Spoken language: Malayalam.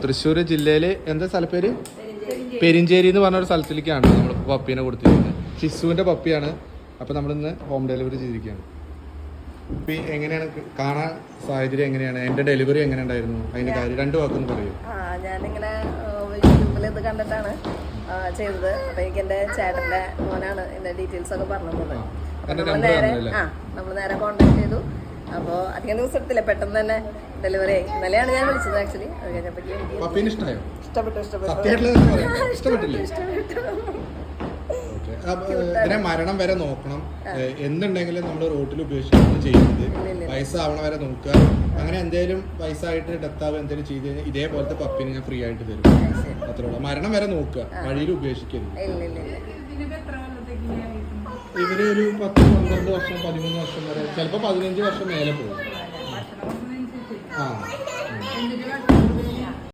തൃശ്ശൂർ ജില്ലയില് എന്താ സ്ഥലപ്പേര്? പെരിഞ്ചേരി എന്ന് പറഞ്ഞ ഒരു സ്ഥലത്തിലേക്കാണ് നമ്മളിപ്പോൾ പപ്പീനെ കൊടുത്തിരിക്കുന്നത്. ഷിസുവിന്റെ പപ്പിയാണ്. അപ്പൊ നമ്മളിന്ന് ഹോം ഡെലിവറി ചെയ്തിരിക്കുകയാണ്. എങ്ങനെയാണ് കാണാൻ സാഹചര്യം, എങ്ങനെയാണ് എന്റെ ഡെലിവറി എങ്ങനെ ഉണ്ടായിരുന്നു, അതിന്റെ കാര്യം രണ്ടു വാക്കൊന്ന് പറയൂ. ഞാനിങ്ങനെ യൂട്യൂബിൽ ഇത് കണ്ടിട്ടാണ് ചെയ്തത്. അപ്പൊ എനിക്ക് എന്റെ ചേട്ടന്റെ മോനാണ് ഇതിന്റെ ഡീറ്റെയിൽസ് ഒക്കെ പറഞ്ഞത്. നമ്മൾ നേരെ കോണ്ടാക്ട് ചെയ്തു. അപ്പോൾ അധികം ദിവസം എടുത്തില്ല, പെട്ടെന്ന് തന്നെ ഡെലിവറി ആയി. ഇന്നലെയാണ് ഞാൻ വിളിച്ചത് ആക്ച്വലി. അത് കഴിഞ്ഞപ്പോഴേക്കും ഇതിനെ മരണം വരെ നോക്കണം. എന്തുണ്ടെങ്കിലും നമ്മൾ റോട്ടിൽ ഉപേക്ഷിക്കുകയാണ് ചെയ്യുന്നത്. വയസ്സാവണ വരെ നോക്കുക. അങ്ങനെ എന്തെങ്കിലും വയസ്സായിട്ട് ഡെത്താവ് എന്തെങ്കിലും ചെയ്ത് കഴിഞ്ഞാൽ ഇതേപോലത്തെ പപ്പിനെ ഞാൻ ഫ്രീ ആയിട്ട് തരും. അത്രയുള്ള മരണം വരെ നോക്കുക, വഴിയിൽ ഉപേക്ഷിക്കരുത്. ഇവര് ഒരു 10-12 വർഷം 13 വർഷം വരെ, ചിലപ്പോൾ 15 വർഷം മേലെ പോകും.